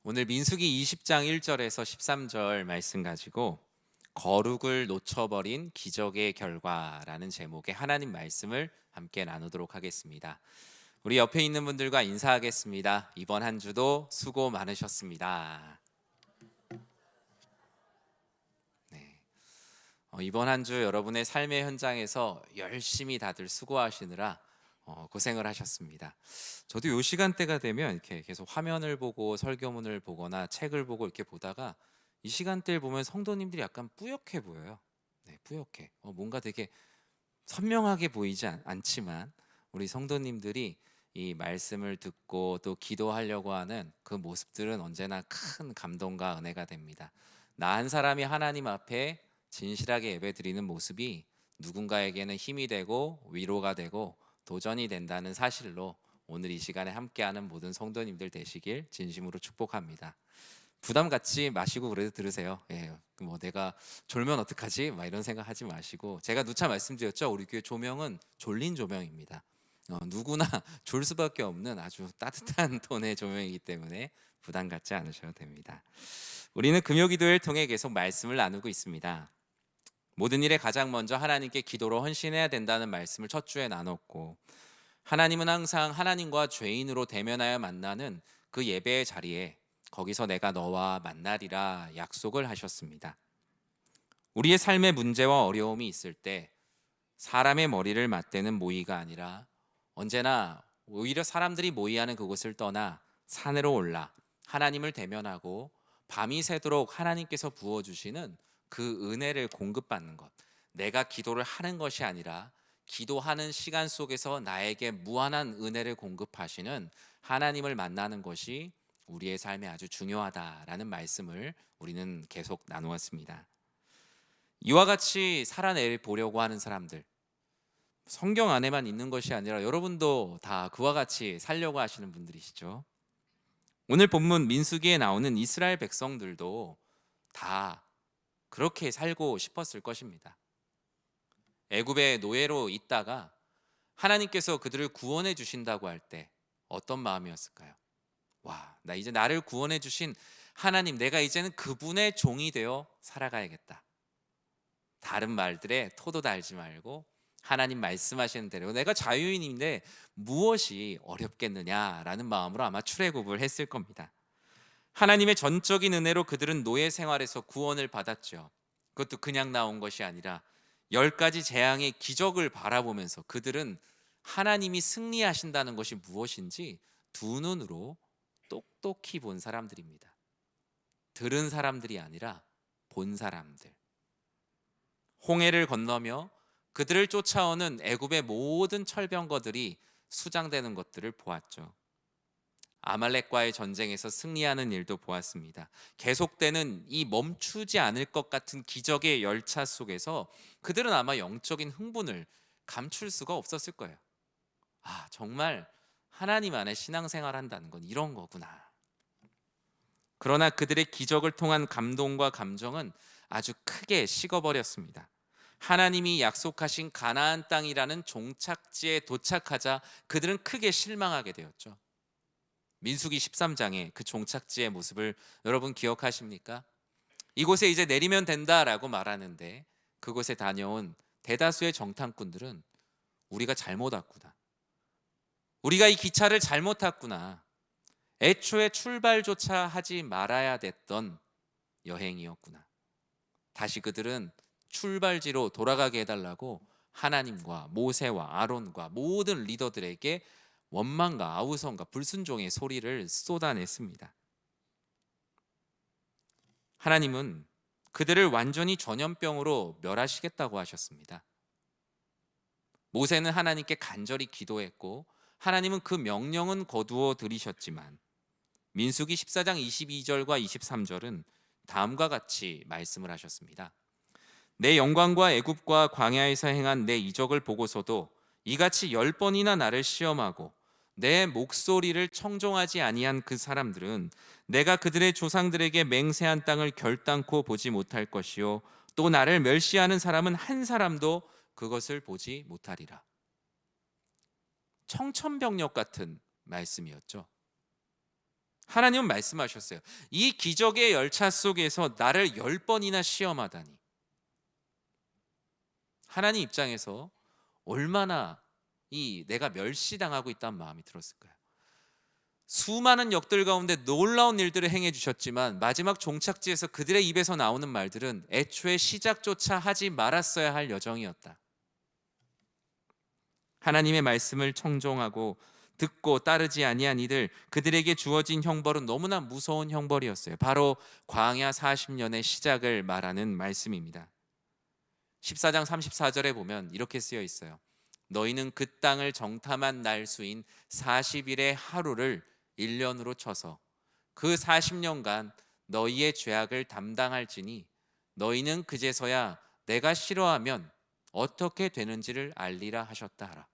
오늘 민수기 20장 1절에서 13절 말씀 가지고 거룩을 놓쳐버린 기적의 결과라는 제목의 하나님 말씀을 함께 나누도록 하겠습니다. 우리 옆에 있는 분들과 인사하겠습니다. 이번 한 주도 수고 많으셨습니다. 네. 이번 한 주 여러분의 삶의 현장에서 열심히 다들 수고하시느라 고생을 하셨습니다. 저도 요 시간대가 되면 이렇게 계속 화면을 보고 설교문을 보거나 책을 보고 이렇게 보다가 이 시간대를 보면 성도님들이 약간 뿌옇게 보여요. 네, 뿌옇게. 뭔가 되게 선명하게 보이지 않지만 우리 성도님들이 이 말씀을 듣고 또 기도하려고 하는 그 모습들은 언제나 큰 감동과 은혜가 됩니다. 나 한 사람이 하나님 앞에 진실하게 예배드리는 모습이 누군가에게는 힘이 되고 위로가 되고 도전이 된다는 사실로 오늘 이 시간에 함께하는 모든 성도님들 되시길 진심으로 축복합니다. 부담 갖지 마시고 그래도 들으세요. 예, 뭐 내가 졸면 어떡하지? 막 이런 생각하지 마시고, 제가 누차 말씀드렸죠. 우리 교회 조명은 졸린 조명입니다. 누구나 졸 수밖에 없는 아주 따뜻한 톤의 조명이기 때문에 부담 갖지 않으셔도 됩니다. 우리는 금요기도를 통해 계속 말씀을 나누고 있습니다. 모든 일에 가장 먼저 하나님께 기도로 헌신해야 된다는 말씀을 첫 주에 나눴고, 하나님은 항상 하나님과 죄인으로 대면하여 만나는 그 예배의 자리에 거기서 내가 너와 만나리라 약속을 하셨습니다. 우리의 삶의 문제와 어려움이 있을 때 사람의 머리를 맞대는 모의가 아니라 언제나 오히려 사람들이 모이하는 그곳을 떠나 산으로 올라 하나님을 대면하고 밤이 새도록 하나님께서 부어주시는 그 은혜를 공급받는 것, 내가 기도를 하는 것이 아니라 기도하는 시간 속에서 나에게 무한한 은혜를 공급하시는 하나님을 만나는 것이 우리의 삶에 아주 중요하다라는 말씀을 우리는 계속 나누었습니다. 이와 같이 살아내 보려고 하는 사람들, 성경 안에만 있는 것이 아니라 여러분도 다 그와 같이 살려고 하시는 분들이시죠. 오늘 본문 민수기에 나오는 이스라엘 백성들도 다 그렇게 살고 싶었을 것입니다. 애굽의 노예로 있다가 하나님께서 그들을 구원해 주신다고 할 때 어떤 마음이었을까요? 와, 나 이제 나를 구원해 주신 하나님, 내가 이제는 그분의 종이 되어 살아가야겠다. 다른 말들에 토도 달지 말고 하나님 말씀하시는 대로 내가 자유인인데 무엇이 어렵겠느냐라는 마음으로 아마 출애굽을 했을 겁니다. 하나님의 전적인 은혜로 그들은 노예 생활에서 구원을 받았죠. 그것도 그냥 나온 것이 아니라 10가지 재앙의 기적을 바라보면서 그들은 하나님이 승리하신다는 것이 무엇인지 두 눈으로 똑똑히 본 사람들입니다. 들은 사람들이 아니라 본 사람들. 홍해를 건너며 그들을 쫓아오는 애굽의 모든 철병거들이 수장되는 것들을 보았죠. 아말렉과의 전쟁에서 승리하는 일도 보았습니다. 계속되는 이 멈추지 않을 것 같은 기적의 열차 속에서 그들은 아마 영적인 흥분을 감출 수가 없었을 거예요. 아, 정말 하나님 안에 신앙생활 한다는 건 이런 거구나. 그러나 그들의 기적을 통한 감동과 감정은 아주 크게 식어버렸습니다. 하나님이 약속하신 가나안 땅이라는 종착지에 도착하자 그들은 크게 실망하게 되었죠. 민수기 13장의 그 종착지의 모습을 여러분 기억하십니까? 이곳에 이제 내리면 된다라고 말하는데 그곳에 다녀온 대다수의 정탐꾼들은 우리가 잘못 왔구나. 우리가 이 기차를 잘못 탔구나. 애초에 출발조차 하지 말아야 됐던 여행이었구나. 다시 그들은 출발지로 돌아가게 해달라고 하나님과 모세와 아론과 모든 리더들에게 원망과 아우성과 불순종의 소리를 쏟아냈습니다. 하나님은 그들을 완전히 전염병으로 멸하시겠다고 하셨습니다. 모세는 하나님께 간절히 기도했고 하나님은 그 명령은 거두어 들이셨지만 민수기 14장 22절과 23절은 다음과 같이 말씀을 하셨습니다. 내 영광과 애굽과 광야에서 행한 내 이적을 보고서도 이같이 10번이나 나를 시험하고 내 목소리를 청종하지 아니한 그 사람들은 내가 그들의 조상들에게 맹세한 땅을 결단코 보지 못할 것이요 또 나를 멸시하는 사람은 한 사람도 그것을 보지 못하리라. 청천벽력 같은 말씀이었죠. 하나님은 말씀하셨어요. 이 기적의 열차 속에서 나를 10번이나 시험하다니. 하나님 입장에서 얼마나 이 내가 멸시당하고 있다는 마음이 들었을까요? 수많은 역들 가운데 놀라운 일들을 행해 주셨지만 마지막 종착지에서 그들의 입에서 나오는 말들은 애초에 시작조차 하지 말았어야 할 여정이었다. 하나님의 말씀을 청종하고 듣고 따르지 아니한 이들, 그들에게 주어진 형벌은 너무나 무서운 형벌이었어요. 바로 광야 40년의 시작을 말하는 말씀입니다. 14장 34절에 보면 이렇게 쓰여 있어요. 너희는 그 땅을 정탐한 날 수인 40일의 하루를 1년으로 쳐서 그 40년간 너희의 죄악을 담당할지니 너희는 그제서야 내가 싫어하면 어떻게 되는지를 알리라 하셨다 하라.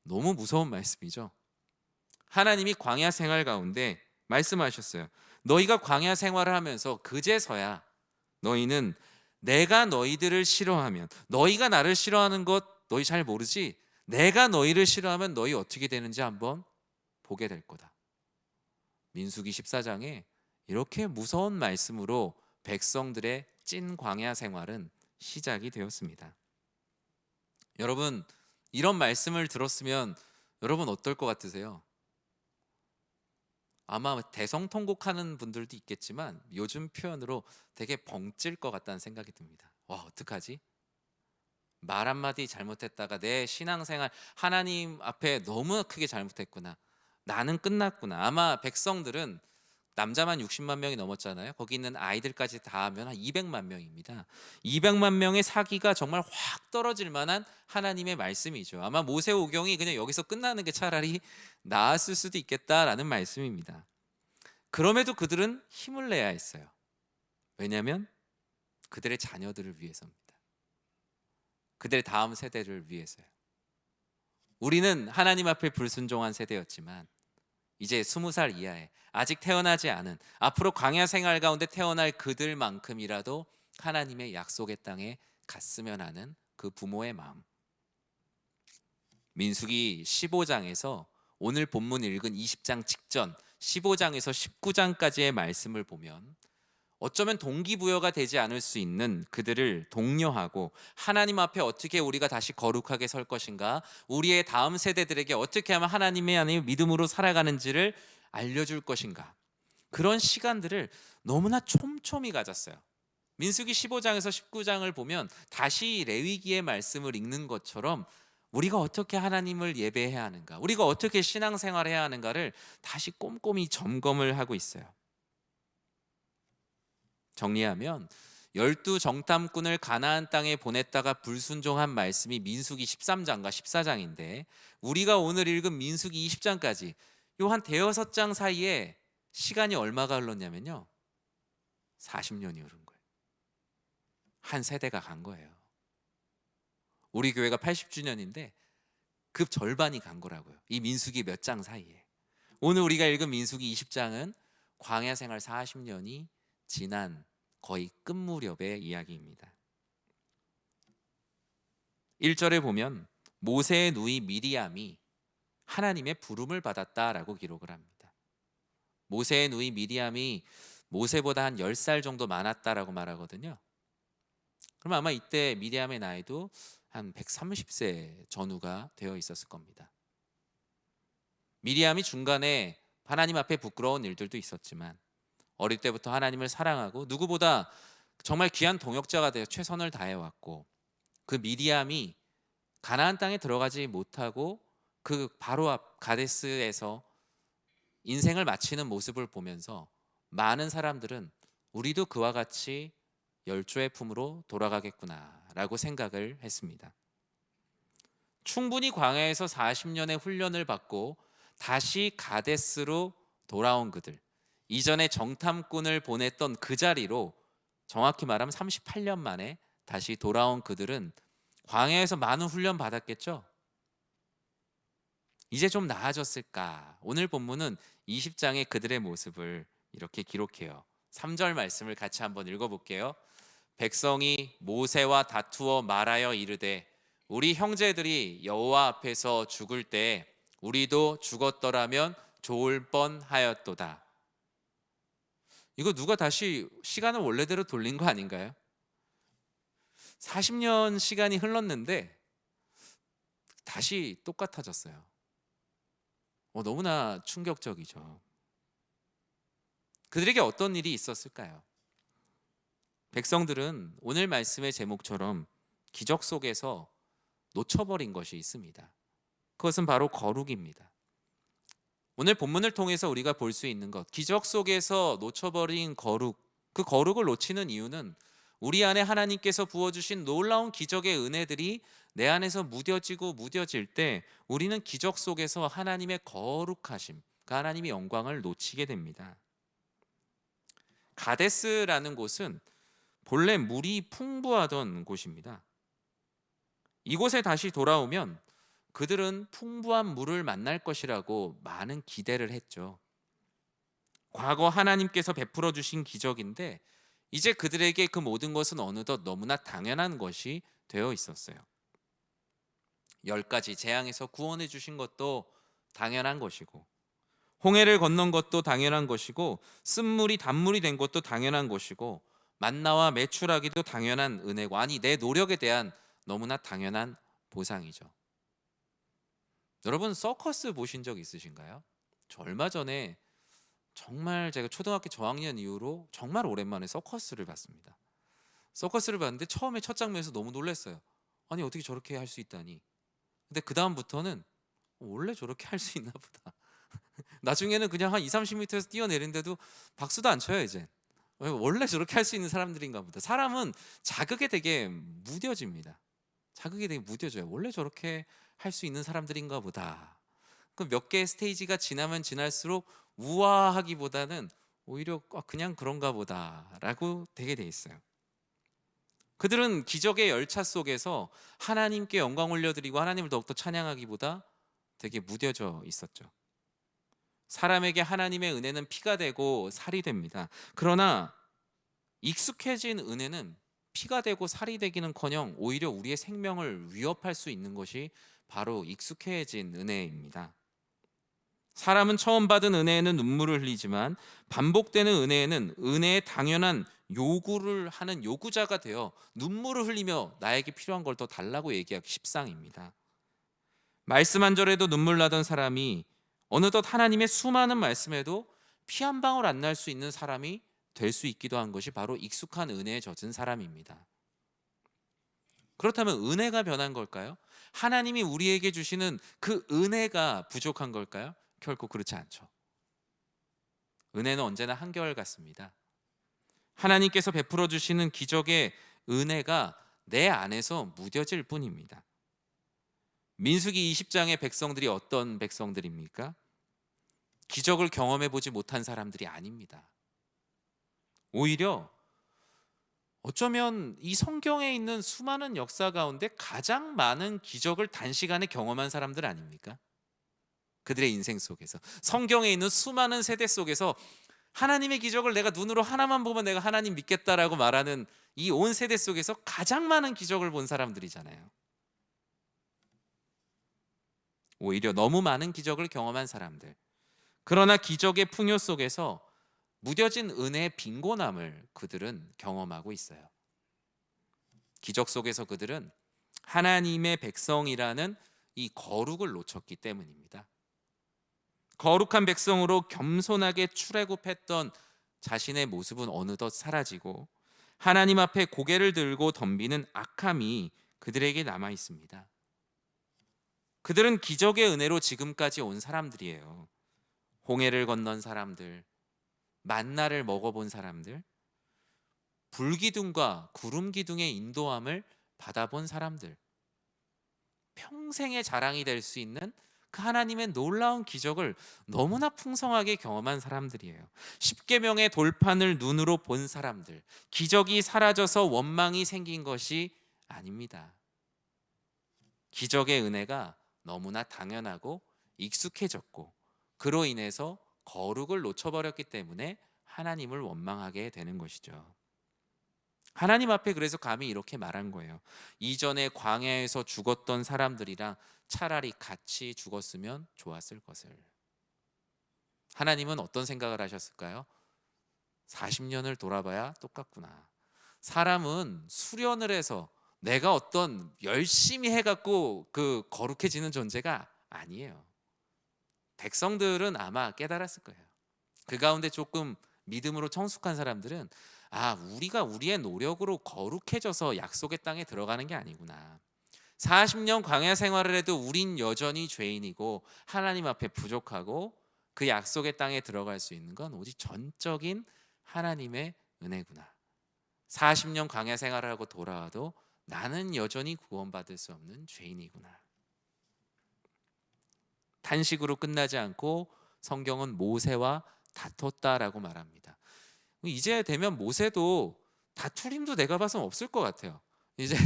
너무 무서운 말씀이죠. 하나님이 광야 생활 가운데 말씀하셨어요. 너희가 광야 생활을 하면서 그제서야 너희는 내가 너희들을 싫어하면, 너희가 나를 싫어하는 것 너희 잘 모르지? 내가 너희를 싫어하면 너희 어떻게 되는지 한번 보게 될 거다. 민수기 14장에 이렇게 무서운 말씀으로 백성들의 찐 광야 생활은 시작이 되었습니다. 여러분, 이런 말씀을 들었으면 여러분 어떨 것 같으세요? 아마 대성통곡하는 분들도 있겠지만 요즘 표현으로 되게 벙찔 것 같다는 생각이 듭니다. 와, 어떡하지? 말 한마디 잘못했다가 내 신앙생활 하나님 앞에 너무 크게 잘못했구나. 나는 끝났구나. 아마 백성들은 남자만 60만 명이 넘었잖아요. 거기 있는 아이들까지 다 하면 한 200만 명입니다. 200만 명의 사기가 정말 확 떨어질 만한 하나님의 말씀이죠. 아마 모세오경이 그냥 여기서 끝나는 게 차라리 나았을 수도 있겠다라는 말씀입니다. 그럼에도 그들은 힘을 내야 했어요. 왜냐하면 그들의 자녀들을 위해서입니다. 그들의 다음 세대를 위해서요. 우리는 하나님 앞에 불순종한 세대였지만 이제 20살 이하에 아직 태어나지 않은, 앞으로 광야 생활 가운데 태어날 그들만큼이라도 하나님의 약속의 땅에 갔으면 하는 그 부모의 마음. 민수기 15장에서 오늘 본문 읽은 20장 직전 15장에서 19장까지의 말씀을 보면 어쩌면 동기부여가 되지 않을 수 있는 그들을 독려하고 하나님 앞에 어떻게 우리가 다시 거룩하게 설 것인가, 우리의 다음 세대들에게 어떻게 하면 하나님의 안에 믿음으로 살아가는지를 알려줄 것인가, 그런 시간들을 너무나 촘촘히 가졌어요. 민수기 15장에서 19장을 보면 다시 레위기의 말씀을 읽는 것처럼 우리가 어떻게 하나님을 예배해야 하는가, 우리가 어떻게 신앙생활해야 하는가를 다시 꼼꼼히 점검을 하고 있어요. 정리하면 12 정탐꾼을 가나안 땅에 보냈다가 불순종한 말씀이 민수기 13장과 14장인데 우리가 오늘 읽은 민수기 20장까지 요 한 대여섯 장 사이에 시간이 얼마가 흘렀냐면요, 40년이 흐른 거예요. 한 세대가 간 거예요. 우리 교회가 80주년인데 그 절반이 간 거라고요. 이 민수기 몇 장 사이에. 오늘 우리가 읽은 민수기 20장은 광야 생활 40년이 지난 거의 끝 무렵의 이야기입니다. 1절에 보면 모세의 누이 미리암이 하나님의 부름을 받았다라고 기록을 합니다. 모세의 누이 미리암이 모세보다 한 10살 정도 많았다라고 말하거든요. 그럼 아마 이때 미리암의 나이도 한 130세 전후가 되어 있었을 겁니다. 미리암이 중간에 하나님 앞에 부끄러운 일들도 있었지만 어릴 때부터 하나님을 사랑하고 누구보다 정말 귀한 동역자가 되어 최선을 다해왔고, 그 미리암이 가나안 땅에 들어가지 못하고 그 바로 앞 가데스에서 인생을 마치는 모습을 보면서 많은 사람들은 우리도 그와 같이 열조의 품으로 돌아가겠구나라고 생각을 했습니다. 충분히 광야에서 40년의 훈련을 받고 다시 가데스로 돌아온 그들, 이전에 정탐꾼을 보냈던 그 자리로 정확히 말하면 38년 만에 다시 돌아온 그들은 광야에서 많은 훈련 받았겠죠? 이제 좀 나아졌을까? 오늘 본문은 20장의 그들의 모습을 이렇게 기록해요. 3절 말씀을 같이 한번 읽어볼게요. 백성이 모세와 다투어 말하여 이르되 우리 형제들이 여호와 앞에서 죽을 때 우리도 죽었더라면 좋을 뻔하였도다. 이거 누가 다시 시간을 원래대로 돌린 거 아닌가요? 40년 시간이 흘렀는데 다시 똑같아졌어요. 너무나 충격적이죠. 그들에게 어떤 일이 있었을까요? 백성들은 오늘 말씀의 제목처럼 기적 속에서 놓쳐버린 것이 있습니다. 그것은 바로 거룩입니다. 오늘 본문을 통해서 우리가 볼 수 있는 것, 기적 속에서 놓쳐버린 거룩, 그 거룩을 놓치는 이유는 우리 안에 하나님께서 부어주신 놀라운 기적의 은혜들이 내 안에서 무뎌질 때 우리는 기적 속에서 하나님의 거룩하심, 그 하나님의 영광을 놓치게 됩니다. 가데스라는 곳은 본래 물이 풍부하던 곳입니다. 이곳에 다시 돌아오면 그들은 풍부한 물을 만날 것이라고 많은 기대를 했죠. 과거 하나님께서 베풀어 주신 기적인데 이제 그들에게 그 모든 것은 어느덧 너무나 당연한 것이 되어 있었어요. 10가지 재앙에서 구원해 주신 것도 당연한 것이고, 홍해를 건넌 것도 당연한 것이고, 쓴물이 단물이 된 것도 당연한 것이고, 만나와 메추라기도 당연한 은혜고, 아니 내 노력에 대한 너무나 당연한 보상이죠. 여러분 서커스 보신 적 있으신가요? 저 얼마 전에 정말 제가 초등학교 저학년 이후로 정말 오랜만에 서커스를 봤습니다. 서커스를 봤는데 처음에 첫 장면에서 너무 놀랐어요. 아니 어떻게 저렇게 할 수 있다니. 근데 그 다음부터는 원래 저렇게 할 수 있나 보다. 나중에는 그냥 한 2, 30m에서 뛰어내리는데도 박수도 안 쳐요 이제. 원래 저렇게 할 수 있는 사람들인가 보다. 사람은 자극에 되게 무뎌집니다. 자극이 되게 무뎌져요. 원래 저렇게 할 수 있는 사람들인가 보다. 그 몇 개의 스테이지가 지나면 지날수록 우아하기보다는 오히려 그냥 그런가 보다라고 되게 돼 있어요. 그들은 기적의 열차 속에서 하나님께 영광 올려드리고 하나님을 더욱더 찬양하기보다 되게 무뎌져 있었죠. 사람에게 하나님의 은혜는 피가 되고 살이 됩니다. 그러나 익숙해진 은혜는 피가 되고 살이 되기는커녕 오히려 우리의 생명을 위협할 수 있는 것이 바로 익숙해진 은혜입니다. 사람은 처음 받은 은혜에는 눈물을 흘리지만 반복되는 은혜에는 은혜의 당연한 요구를 하는 요구자가 되어 눈물을 흘리며 나에게 필요한 걸 더 달라고 얘기하기 십상입니다. 말씀 한 절에도 눈물 나던 사람이 어느덧 하나님의 수많은 말씀에도 피 한 방울 안 날 수 있는 사람이 될 수 있기도 한 것이 바로 익숙한 은혜에 젖은 사람입니다. 그렇다면 은혜가 변한 걸까요? 하나님이 우리에게 주시는 그 은혜가 부족한 걸까요? 결코 그렇지 않죠. 은혜는 언제나 한결같습니다. 하나님께서 베풀어 주시는 기적의 은혜가 내 안에서 무뎌질 뿐입니다. 민수기 20장의 백성들이 어떤 백성들입니까? 기적을 경험해 보지 못한 사람들이 아닙니다. 오히려 어쩌면 이 성경에 있는 수많은 역사 가운데 가장 많은 기적을 단시간에 경험한 사람들 아닙니까? 그들의 인생 속에서 성경에 있는 수많은 세대 속에서 하나님의 기적을 내가 눈으로 하나만 보면 내가 하나님 믿겠다라고 말하는 이 온 세대 속에서 가장 많은 기적을 본 사람들이잖아요. 오히려 너무 많은 기적을 경험한 사람들. 그러나 기적의 풍요 속에서 무뎌진 은혜의 빈곤함을 그들은 경험하고 있어요. 기적 속에서 그들은 하나님의 백성이라는 이 거룩을 놓쳤기 때문입니다. 거룩한 백성으로 겸손하게 출애굽했던 자신의 모습은 어느덧 사라지고 하나님 앞에 고개를 들고 덤비는 악함이 그들에게 남아 있습니다. 그들은 기적의 은혜로 지금까지 온 사람들이에요. 홍해를 건넌 사람들, 만나를 먹어본 사람들, 불기둥과 구름기둥의 인도함을 받아본 사람들, 평생의 자랑이 될 수 있는 그 하나님의 놀라운 기적을 너무나 풍성하게 경험한 사람들이에요. 십계명의 돌판을 눈으로 본 사람들, 기적이 사라져서 원망이 생긴 것이 아닙니다. 기적의 은혜가 너무나 당연하고 익숙해졌고 그로 인해서 거룩을 놓쳐버렸기 때문에 하나님을 원망하게 되는 것이죠. 하나님 앞에 그래서 감히 이렇게 말한 거예요. 이전에 광야에서 죽었던 사람들이랑 차라리 같이 죽었으면 좋았을 것을. 하나님은 어떤 생각을 하셨을까요? 40년을 돌아봐야 똑같구나. 사람은 수련을 해서 내가 어떤 열심히 해갖고 그 거룩해지는 존재가 아니에요. 백성들은 아마 깨달았을 거예요. 그 가운데 조금 믿음으로 성숙한 사람들은 우리가 우리의 노력으로 거룩해져서 약속의 땅에 들어가는 게 아니구나. 40년 광야 생활을 해도 우린 여전히 죄인이고 하나님 앞에 부족하고 그 약속의 땅에 들어갈 수 있는 건 오직 전적인 하나님의 은혜구나. 40년 광야 생활을 하고 돌아와도 나는 여전히 구원받을 수 없는 죄인이구나. 단식으로 끝나지 않고 성경은 모세와 다퉜다라고 말합니다. 이제 되면 모세도 다툴 힘도 내가 봐서는 없을 것 같아요. 이제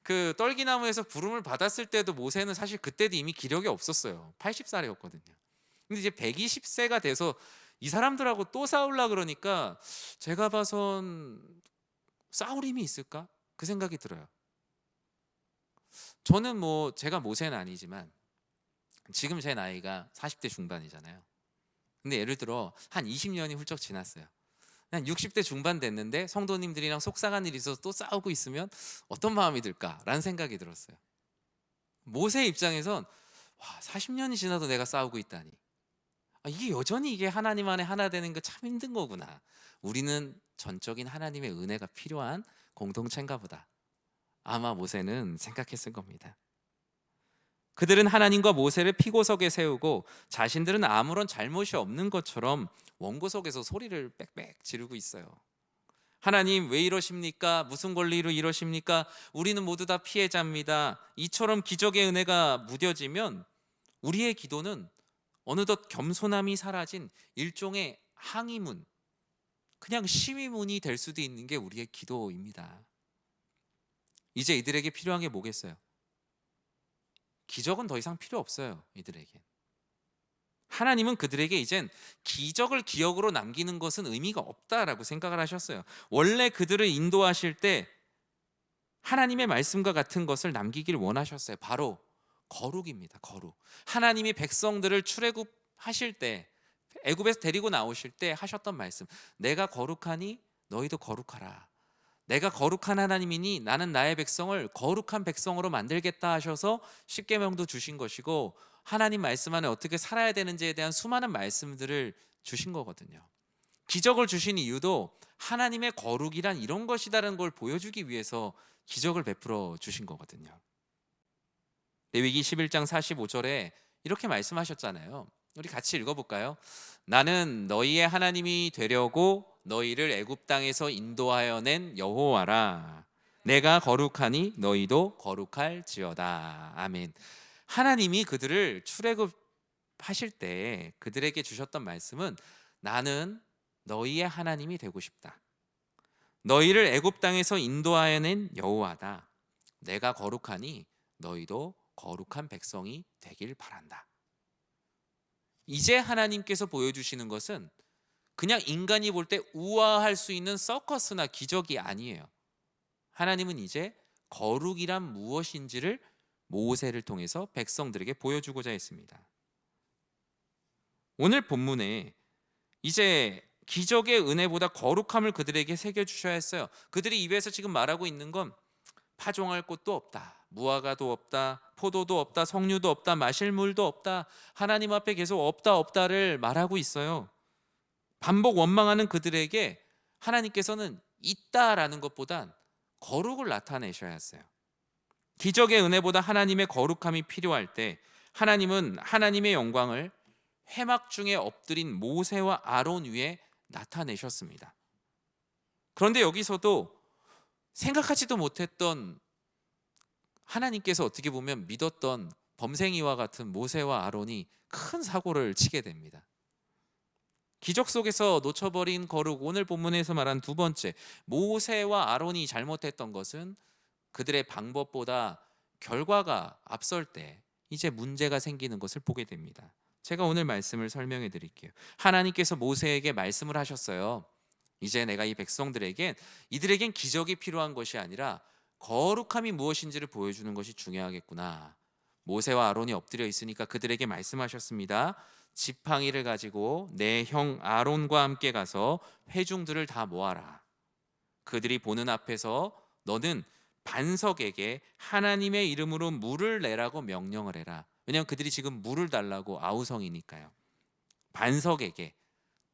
그 떨기나무에서 부름을 받았을 때도 모세는 사실 그때도 이미 기력이 없었어요. 80살이었거든요. 근데 이제 120세가 돼서 이 사람들하고 또 싸우려 그러니까 제가 봐선 싸울 힘이 있을까? 그 생각이 들어요. 저는 제가 모세는 아니지만 지금 제 나이가 40대 중반이잖아요. 근데 예를 들어 한 20년이 훌쩍 지났어요. 한 60대 중반 됐는데 성도님들이랑 속상한 일이 있어서 또 싸우고 있으면 어떤 마음이 들까라는 생각이 들었어요. 모세 입장에선 40년이 지나도 내가 싸우고 있다니. 이게 여전히 이게 하나님 안에 하나 되는 거 참 힘든 거구나. 우리는 전적인 하나님의 은혜가 필요한 공동체인가 보다. 아마 모세는 생각했을 겁니다. 그들은 하나님과 모세를 피고석에 세우고 자신들은 아무런 잘못이 없는 것처럼 원고석에서 소리를 빽빽 지르고 있어요. 하나님 왜 이러십니까? 무슨 권리로 이러십니까? 우리는 모두 다 피해자입니다. 이처럼 기적의 은혜가 무뎌지면 우리의 기도는 어느덧 겸손함이 사라진 일종의 항의문, 그냥 시위문이 될 수도 있는 게 우리의 기도입니다. 이제 이들에게 필요한 게 뭐겠어요? 기적은 더 이상 필요 없어요. 이들에게. 하나님은 그들에게 이젠 기적을 기억으로 남기는 것은 의미가 없다라고 생각을 하셨어요. 원래 그들을 인도하실 때 하나님의 말씀과 같은 것을 남기길 원하셨어요. 바로 거룩입니다. 거룩. 하나님이 백성들을 출애굽하실 때, 애굽에서 데리고 나오실 때 하셨던 말씀, 내가 거룩하니 너희도 거룩하라. 내가 거룩한 하나님이니 나는 나의 백성을 거룩한 백성으로 만들겠다 하셔서 십계명도 주신 것이고, 하나님 말씀 안에 어떻게 살아야 되는지에 대한 수많은 말씀들을 주신 거거든요. 기적을 주신 이유도 하나님의 거룩이란 이런 것이다라는 걸 보여주기 위해서 기적을 베풀어 주신 거거든요. 레위기 11장 45절에 이렇게 말씀하셨잖아요. 우리 같이 읽어볼까요? 나는 너희의 하나님이 되려고 너희를 애굽 땅에서 인도하여 낸 여호와라. 내가 거룩하니 너희도 거룩할지어다. 아멘. 하나님이 그들을 출애굽하실 때 그들에게 주셨던 말씀은 나는 너희의 하나님이 되고 싶다. 너희를 애굽 땅에서 인도하여 낸 여호와다. 내가 거룩하니 너희도 거룩한 백성이 되길 바란다. 이제 하나님께서 보여주시는 것은 그냥 인간이 볼 때 우아할 수 있는 서커스나 기적이 아니에요. 하나님은 이제 거룩이란 무엇인지를 모세를 통해서 백성들에게 보여주고자 했습니다. 오늘 본문에 이제 기적의 은혜보다 거룩함을 그들에게 새겨주셔야 했어요. 그들이 입에서 지금 말하고 있는 건 파종할 곳도 없다, 무화과도 없다, 포도도 없다, 석류도 없다, 마실 물도 없다, 하나님 앞에 계속 없다를 말하고 있어요. 반복 원망하는 그들에게 하나님께서는 있다라는 것보단 거룩을 나타내셔야 했어요. 기적의 은혜보다 하나님의 거룩함이 필요할 때 하나님은 하나님의 영광을 회막 중에 엎드린 모세와 아론 위에 나타내셨습니다. 그런데 여기서도 생각하지도 못했던 하나님께서 어떻게 보면 믿었던 범생이와 같은 모세와 아론이 큰 사고를 치게 됩니다. 기적 속에서 놓쳐버린 거룩, 오늘 본문에서 말한 두 번째, 모세와 아론이 잘못했던 것은 그들의 방법보다 결과가 앞설 때 이제 문제가 생기는 것을 보게 됩니다. 제가 오늘 말씀을 설명해 드릴게요. 하나님께서 모세에게 말씀을 하셨어요. 이제 내가 이 백성들에겐 이들에겐 기적이 필요한 것이 아니라 거룩함이 무엇인지를 보여주는 것이 중요하겠구나. 모세와 아론이 엎드려 있으니까 그들에게 말씀하셨습니다. 지팡이를 가지고 내 형 아론과 함께 가서 회중들을 다 모아라. 그들이 보는 앞에서 너는 반석에게 하나님의 이름으로 물을 내라고 명령을 해라. 왜냐하면 그들이 지금 물을 달라고 아우성이니까요. 반석에게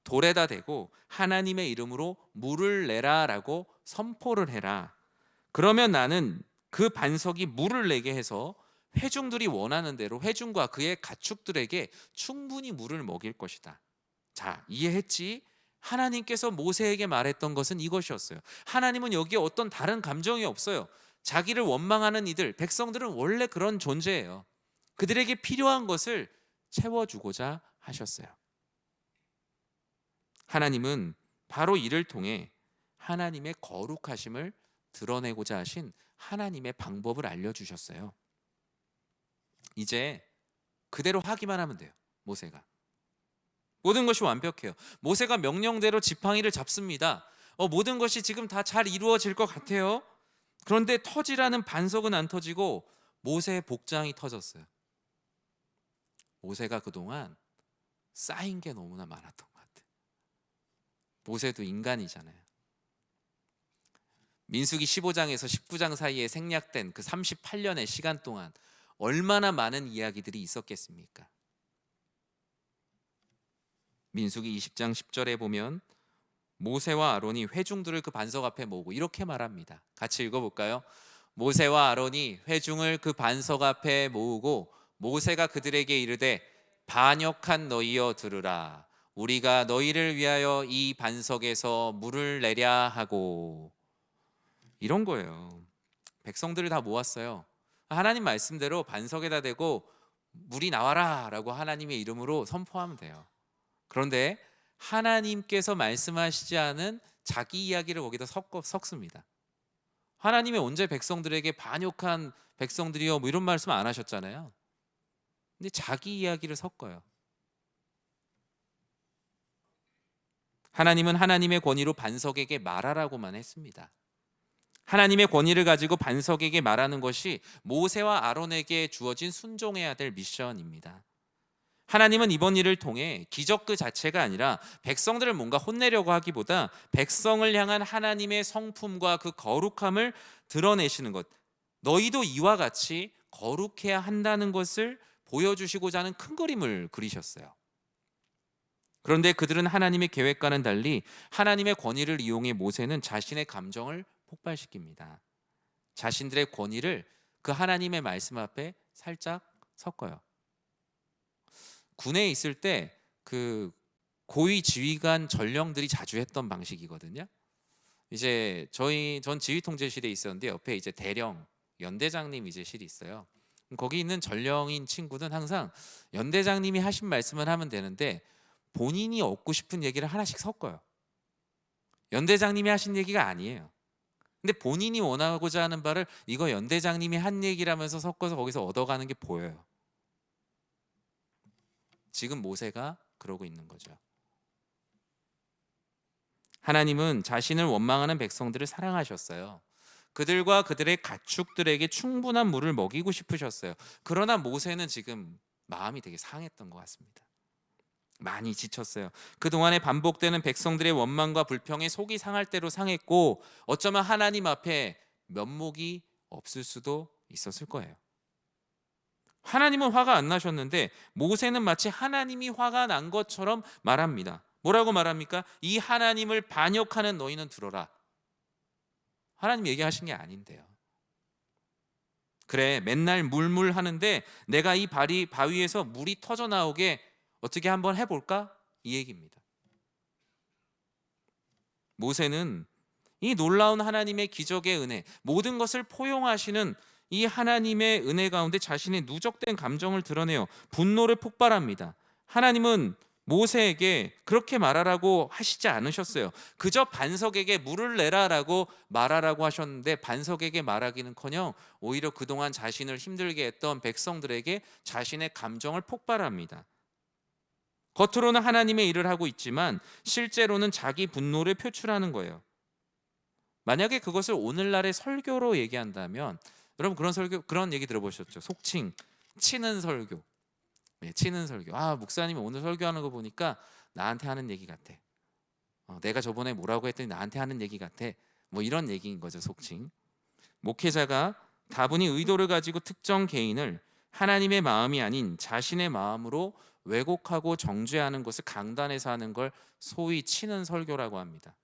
돌에다 대고 하나님의 이름으로 물을 내라라고 선포를 해라. 그러면 나는 그 반석이 물을 내게 해서 회중들이 원하는 대로 회중과 그의 가축들에게 충분히 물을 먹일 것이다. 자, 이해했지? 하나님께서 모세에게 말했던 것은 이것이었어요. 하나님은 여기에 어떤 다른 감정이 없어요. 자기를 원망하는 이들, 백성들은 원래 그런 존재예요. 그들에게 필요한 것을 채워주고자 하셨어요. 하나님은 바로 이를 통해 하나님의 거룩하심을 드러내고자 하신 하나님의 방법을 알려주셨어요. 이제 그대로 하기만 하면 돼요. 모세가 모든 것이 완벽해요. 모세가 명령대로 지팡이를 잡습니다. 모든 것이 지금 다 잘 이루어질 것 같아요. 그런데 터지라는 반석은 안 터지고 모세의 복장이 터졌어요. 모세가 그동안 쌓인 게 너무나 많았던 것 같아요. 모세도 인간이잖아요. 민수기 15장에서 19장 사이에 생략된 그 38년의 시간 동안 얼마나 많은 이야기들이 있었겠습니까? 민수기 20장 10절에 보면 모세와 아론이 회중들을 그 반석 앞에 모으고 이렇게 말합니다. 같이 읽어볼까요? 모세와 아론이 회중을 그 반석 앞에 모으고 모세가 그들에게 이르되 반역한 너희여 들으라. 우리가 너희를 위하여 이 반석에서 물을 내랴 하고. 이런 거예요. 백성들을 다 모았어요. 하나님 말씀대로 반석에다 대고 물이 나와라 라고 하나님의 이름으로 선포하면 돼요. 그런데 하나님께서 말씀하시지 않은 자기 이야기를 거기다 섞습니다. 하나님이 언제 백성들에게 반역한 백성들이여 뭐 이런 말씀 안 하셨잖아요. 근데 자기 이야기를 섞어요. 하나님은 하나님의 권위로 반석에게 말하라고만 했습니다. 하나님의 권위를 가지고 반석에게 말하는 것이 모세와 아론에게 주어진 순종해야 될 미션입니다. 하나님은 이번 일을 통해 기적 그 자체가 아니라 백성들을 뭔가 혼내려고 하기보다 백성을 향한 하나님의 성품과 그 거룩함을 드러내시는 것, 너희도 이와 같이 거룩해야 한다는 것을 보여주시고자 하는 큰 그림을 그리셨어요. 그런데 그들은 하나님의 계획과는 달리 하나님의 권위를 이용해 모세는 자신의 감정을 폭발시킵니다. 자신들의 권위를 그 하나님의 말씀 앞에 살짝 섞어요. 군에 있을 때 그 고위 지휘관 전령들이 자주 했던 방식이거든요. 이제 전 지휘통제실에 있었는데 옆에 이제 대령 연대장님 이제 실이 있어요. 거기 있는 전령인 친구는 항상 연대장님이 하신 말씀을 하면 되는데 본인이 얻고 싶은 얘기를 하나씩 섞어요. 연대장님이 하신 얘기가 아니에요. 근데 본인이 원하고자 하는 바를 이거 연대장님이 한 얘기라면서 섞어서 거기서 얻어가는 게 보여요. 지금 모세가 그러고 있는 거죠. 하나님은 자신을 원망하는 백성들을 사랑하셨어요. 그들과 그들의 가축들에게 충분한 물을 먹이고 싶으셨어요. 그러나 모세는 지금 마음이 되게 상했던 것 같습니다. 많이 지쳤어요. 그동안에 반복되는 백성들의 원망과 불평에 속이 상할 대로 상했고 어쩌면 하나님 앞에 면목이 없을 수도 있었을 거예요. 하나님은 화가 안 나셨는데 모세는 마치 하나님이 화가 난 것처럼 말합니다. 뭐라고 말합니까? 이 하나님을 반역하는 너희는 들어라. 하나님 얘기하신 게 아닌데요. 그래, 맨날 물물 하는데 내가 이 바위에서 물이 터져 나오게 어떻게 한번 해볼까? 이 얘기입니다. 모세는 이 놀라운 하나님의 기적의 은혜, 모든 것을 포용하시는 이 하나님의 은혜 가운데 자신의 누적된 감정을 드러내어 분노를 폭발합니다. 하나님은 모세에게 그렇게 말하라고 하시지 않으셨어요. 그저 반석에게 물을 내라라고 말하라고 하셨는데 반석에게 말하기는커녕 오히려 그동안 자신을 힘들게 했던 백성들에게 자신의 감정을 폭발합니다. 겉으로는 하나님의 일을 하고 있지만 실제로는 자기 분노를 표출하는 거예요. 만약에 그것을 오늘날의 설교로 얘기한다면 여러분 그런 얘기 들어보셨죠? 속칭 치는 설교. 치는 설교. 아, 목사님이 오늘 설교하는 거 보니까 나한테 하는 얘기 같아. 내가 저번에 뭐라고 했더니 나한테 하는 얘기 같아. 뭐 이런 얘기인 거죠, 속칭. 목회자가 다분히 의도를 가지고 특정 개인을 하나님의 마음이 아닌 자신의 마음으로 왜곡하고 정죄하는 것을 강단에서 하는 걸 소위 치는 설교라고 합니다.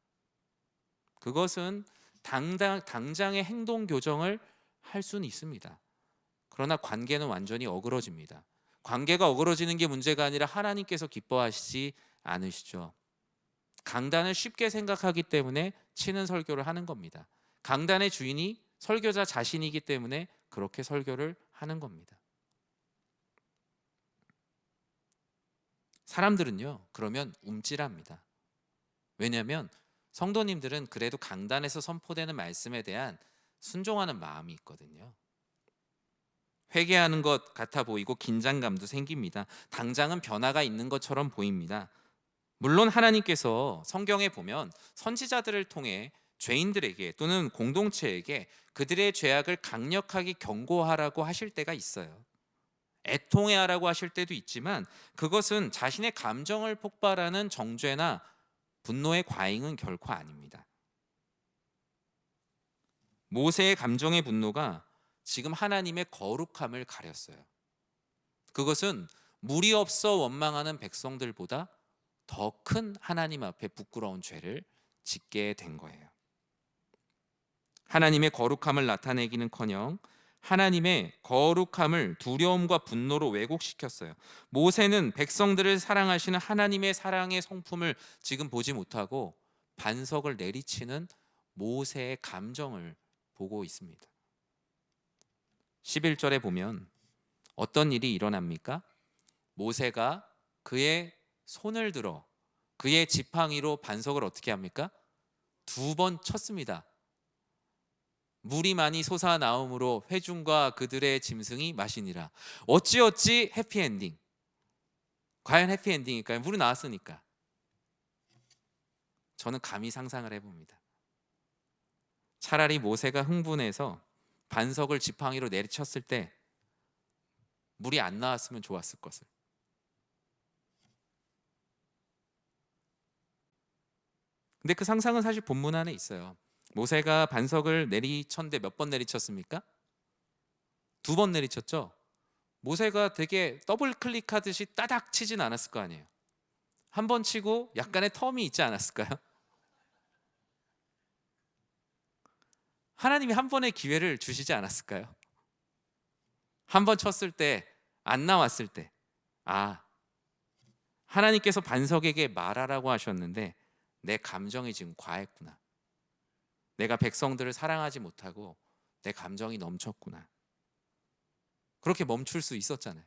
그것은 당장의 행동 교정을 할 수는 있습니다. 그러나 관계는 완전히 어그러집니다. 관계가 어그러지는 게 문제가 아니라 하나님께서 기뻐하시지 않으시죠. 강단을 쉽게 생각하기 때문에 치는 설교를 하는 겁니다. 강단의 주인이 설교자 자신이기 때문에 그렇게 설교를 하는 겁니다. 사람들은요, 그러면 움찔합니다. 왜냐하면 성도님들은 그래도 강단에서 선포되는 말씀에 대한 순종하는 마음이 있거든요. 회개하는 것 같아 보이고 긴장감도 생깁니다. 당장은 변화가 있는 것처럼 보입니다. 물론 하나님께서 성경에 보면 선지자들을 통해 죄인들에게 또는 공동체에게 그들의 죄악을 강력하게 경고하라고 하실 때가 있어요. 애통해하라고 하실 때도 있지만 그것은 자신의 감정을 폭발하는 정죄나 분노의 과잉은 결코 아닙니다. 모세의 감정의 분노가 지금 하나님의 거룩함을 가렸어요. 그것은 무리 없어 원망하는 백성들보다 더 큰 하나님 앞에 부끄러운 죄를 짓게 된 거예요. 하나님의 거룩함을 나타내기는커녕 하나님의 거룩함을 두려움과 분노로 왜곡시켰어요. 모세는 백성들을 사랑하시는 하나님의 사랑의 성품을 지금 보지 못하고 반석을 내리치는 모세의 감정을 보고 있습니다. 11절에 보면 어떤 일이 일어납니까? 모세가 그의 손을 들어 그의 지팡이로 반석을 어떻게 합니까? 2번 쳤습니다. 물이 많이 솟아나오므로 회중과 그들의 짐승이 마시니라. 어찌어찌 해피엔딩. 과연 해피엔딩일까요? 물이 나왔으니까. 저는 감히 상상을 해봅니다. 차라리 모세가 흥분해서 반석을 지팡이로 내리쳤을 때 물이 안 나왔으면 좋았을 것을. 근데 그 상상은 사실 본문 안에 있어요. 모세가 반석을 내리쳤는데 몇 번 내리쳤습니까? 2번 내리쳤죠. 모세가 되게 더블 클릭하듯이 따닥 치진 않았을 거 아니에요. 한 번 치고 약간의 텀이 있지 않았을까요? 하나님이 한 번의 기회를 주시지 않았을까요? 한 번 쳤을 때 안 나왔을 때, 아, 하나님께서 반석에게 말하라고 하셨는데 내 감정이 지금 과했구나. 내가 백성들을 사랑하지 못하고 내 감정이 넘쳤구나. 그렇게 멈출 수 있었잖아요.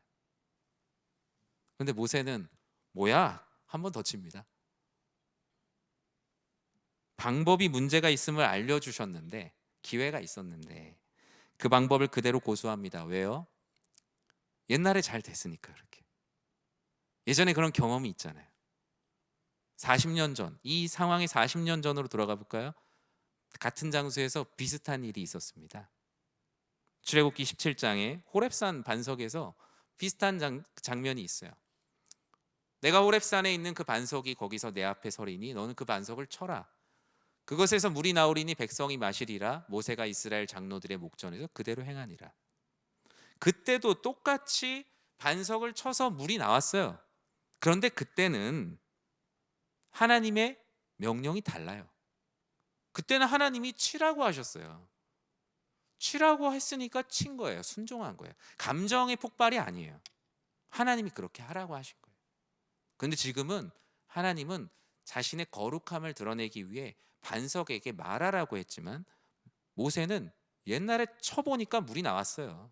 근데 모세는 뭐야? 한 번 더 칩니다. 방법이 문제가 있음을 알려주셨는데, 기회가 있었는데 그 방법을 그대로 고수합니다. 왜요? 옛날에 잘 됐으니까. 그렇게 예전에 그런 경험이 있잖아요. 40년 전, 이 상황이 40년 전으로 돌아가 볼까요? 같은 장소에서 비슷한 일이 있었습니다. 출애굽기 17장에 호렙산 반석에서 비슷한 장면이 있어요. 내가 호렙산에 있는 그 반석이 거기서 내 앞에 서리니 너는 그 반석을 쳐라. 그것에서 물이 나오리니 백성이 마시리라. 모세가 이스라엘 장로들의 목전에서 그대로 행하니라. 그때도 똑같이 반석을 쳐서 물이 나왔어요. 그런데 그때는 하나님의 명령이 달라요. 그때는 하나님이 치라고 하셨어요. 치라고 했으니까 친 거예요. 순종한 거예요. 감정의 폭발이 아니에요. 하나님이 그렇게 하라고 하신 거예요. 그런데 지금은 하나님은 자신의 거룩함을 드러내기 위해 반석에게 말하라고 했지만 모세는 옛날에 쳐보니까 물이 나왔어요.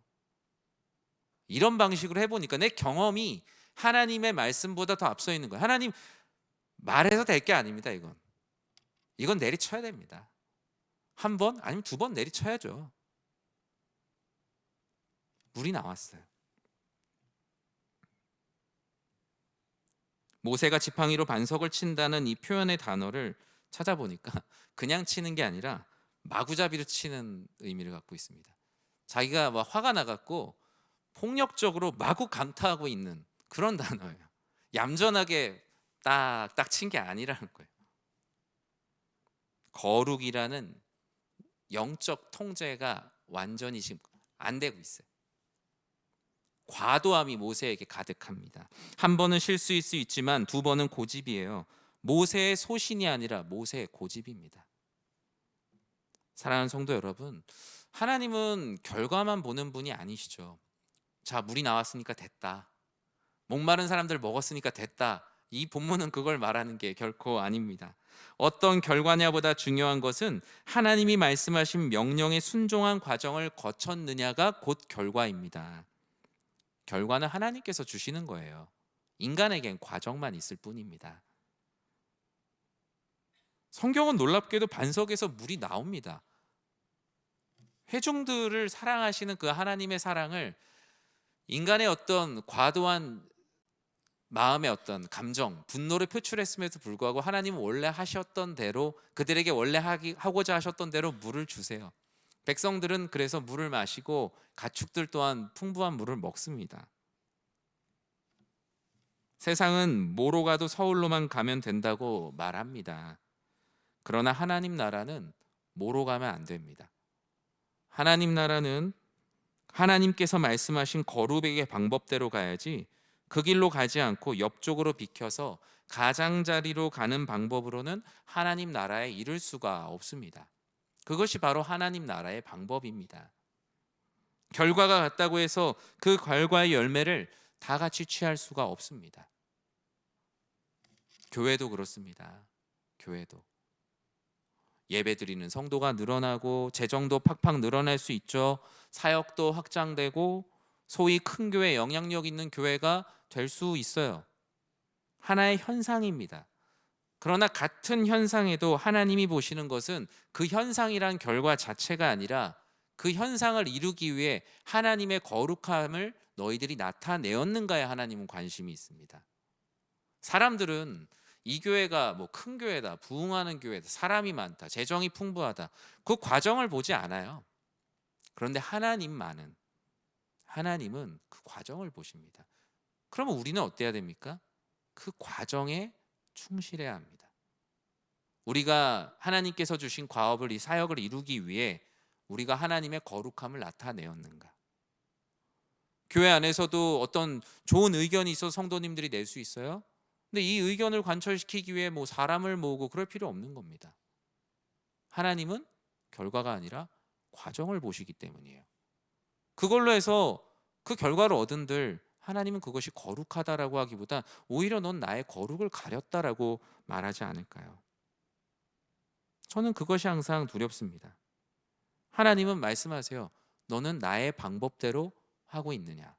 이런 방식으로 해보니까 내 경험이 하나님의 말씀보다 더 앞서 있는 거예요. 하나님 말해서 될 게 아닙니다. 이건 내리쳐야 됩니다. 한 번 아니면 2번 내리쳐야죠. 물이 나왔어요. 모세가 지팡이로 반석을 친다는 이 표현의 단어를 찾아보니까 그냥 치는 게 아니라 마구잡이로 치는 의미를 갖고 있습니다. 자기가 막 화가 나갖고 폭력적으로 마구 강타하고 있는 그런 단어예요. 얌전하게 딱딱 친 게 아니라는 거예요. 거룩이라는 영적 통제가 완전히 지금 안 되고 있어요. 과도함이 모세에게 가득합니다. 한 번은 실수일 수 있지만 두 번은 고집이에요. 모세의 소신이 아니라 모세의 고집입니다. 사랑하는 성도 여러분, 하나님은 결과만 보는 분이 아니시죠. 자, 물이 나왔으니까 됐다. 목마른 사람들 먹었으니까 됐다. 이 본문은 그걸 말하는 게 결코 아닙니다. 어떤 결과냐보다 중요한 것은 하나님이 말씀하신 명령에 순종한 과정을 거쳤느냐가 곧 결과입니다. 결과는 하나님께서 주시는 거예요. 인간에겐 과정만 있을 뿐입니다. 성경은 놀랍게도 반석에서 물이 나옵니다. 회중들을 사랑하시는 그 하나님의 사랑을 인간의 어떤 과도한 마음의 어떤 감정, 분노를 표출했음에도 불구하고 하나님은 원래 하셨던 대로, 그들에게 원래 하고자 하셨던 대로 물을 주세요. 백성들은 그래서 물을 마시고 가축들 또한 풍부한 물을 먹습니다. 세상은 뭐로 가도 서울로만 가면 된다고 말합니다. 그러나 하나님 나라는 뭐로 가면 안 됩니다. 하나님 나라는 하나님께서 말씀하신 거룩의 방법대로 가야지, 그 길로 가지 않고 옆쪽으로 비켜서 가장자리로 가는 방법으로는 하나님 나라에 이를 수가 없습니다. 그것이 바로 하나님 나라의 방법입니다. 결과가 같다고 해서 그 결과의 열매를 다 같이 취할 수가 없습니다. 교회도 그렇습니다. 교회도 예배드리는 성도가 늘어나고 재정도 팍팍 늘어날 수 있죠. 사역도 확장되고 소위 큰 교회, 영향력 있는 교회가 될 수 있어요. 하나의 현상입니다. 그러나 같은 현상에도 하나님이 보시는 것은 그 현상이란 결과 자체가 아니라 그 현상을 이루기 위해 하나님의 거룩함을 너희들이 나타내었는가에 하나님은 관심이 있습니다. 사람들은 이 교회가 뭐 큰 교회다, 부흥하는 교회다, 사람이 많다, 재정이 풍부하다, 그 과정을 보지 않아요. 그런데 하나님은 그 과정을 보십니다. 그러면 우리는 어때야 됩니까? 그 과정에 충실해야 합니다. 우리가 하나님께서 주신 과업을, 이 사역을 이루기 위해 우리가 하나님의 거룩함을 나타내었는가? 교회 안에서도 어떤 좋은 의견이 있어서 성도님들이 낼 수 있어요? 근데 이 의견을 관철시키기 위해 뭐 사람을 모으고 그럴 필요 없는 겁니다. 하나님은 결과가 아니라 과정을 보시기 때문이에요. 그걸로 해서 그 결과를 얻은들 하나님은 그것이 거룩하다라고 하기보다 오히려 넌 나의 거룩을 가렸다라고 말하지 않을까요? 저는 그것이 항상 두렵습니다. 하나님은 말씀하세요. 너는 나의 방법대로 하고 있느냐?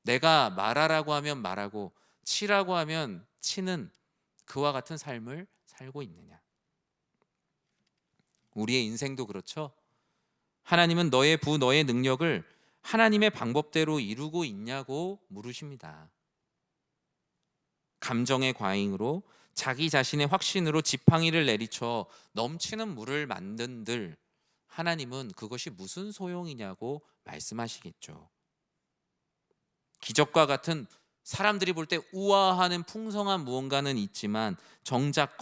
내가 말하라고 하면 말하고 치라고 하면 치는 그와 같은 삶을 살고 있느냐? 우리의 인생도 그렇죠. 하나님은 너의 능력을 하나님의 방법대로 이루고 있냐고 물으십니다. 감정의 과잉으로, 자기 자신의 확신으로 지팡이를 내리쳐 넘치는 물을 만든들 하나님은 그것이 무슨 소용이냐고 말씀하시겠죠. 기적과 같은 사람들이 볼 때 우아하는 풍성한 무언가는 있지만 정작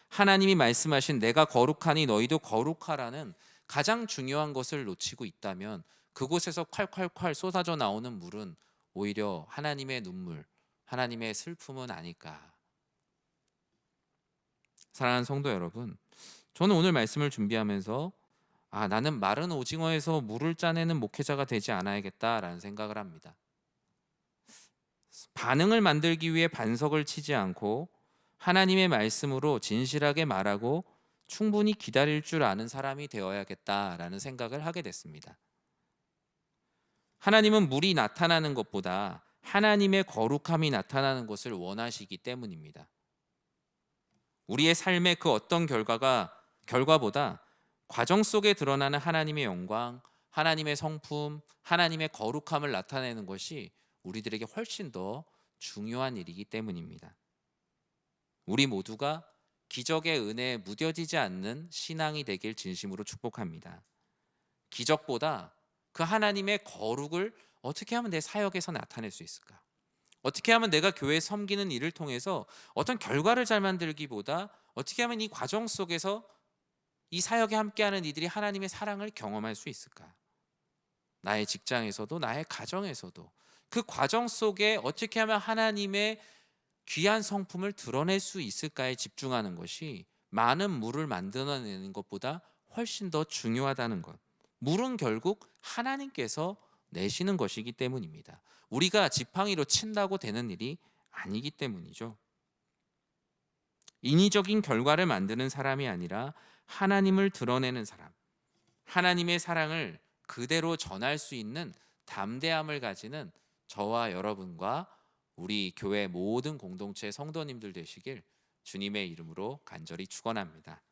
하나님이 말씀하신 내가 거룩하니 너희도 거룩하라는 가장 중요한 것을 놓치고 있다면 그곳에서 콸콸콸 쏟아져 나오는 물은 오히려 하나님의 눈물, 하나님의 슬픔은 아닐까. 사랑하는 성도 여러분, 저는 오늘 말씀을 준비하면서 나는 마른 오징어에서 물을 짜내는 목회자가 되지 않아야겠다라는 생각을 합니다. 반응을 만들기 위해 반석을 치지 않고 하나님의 말씀으로 진실하게 말하고 충분히 기다릴 줄 아는 사람이 되어야겠다라는 생각을 하게 됐습니다. 하나님은 물이 나타나는 것보다 하나님의 거룩함이 나타나는 것을 원하시기 때문입니다. 우리의 삶의 그 어떤 결과보다 과정 속에 드러나는 하나님의 영광, 하나님의 성품, 하나님의 거룩함을 나타내는 것이 우리들에게 훨씬 더 중요한 일이기 때문입니다. 우리 모두가 기적의 은혜에 무뎌지지 않는 신앙이 되길 진심으로 축복합니다. 기적보다 그 하나님의 거룩을 어떻게 하면 내 사역에서 나타낼 수 있을까? 어떻게 하면 내가 교회 섬기는 일을 통해서 어떤 결과를 잘 만들기보다 어떻게 하면 이 과정 속에서 이 사역에 함께하는 이들이 하나님의 사랑을 경험할 수 있을까? 나의 직장에서도 나의 가정에서도 그 과정 속에 어떻게 하면 하나님의 귀한 성품을 드러낼 수 있을까에 집중하는 것이 많은 물을 만들어내는 것보다 훨씬 더 중요하다는 것. 물은 결국 하나님께서 내시는 것이기 때문입니다. 우리가 지팡이로 친다고 되는 일이 아니기 때문이죠. 인위적인 결과를 만드는 사람이 아니라 하나님을 드러내는 사람, 하나님의 사랑을 그대로 전할 수 있는 담대함을 가지는 저와 여러분과 우리 교회 모든 공동체 성도님들 되시길 주님의 이름으로 간절히 축원합니다.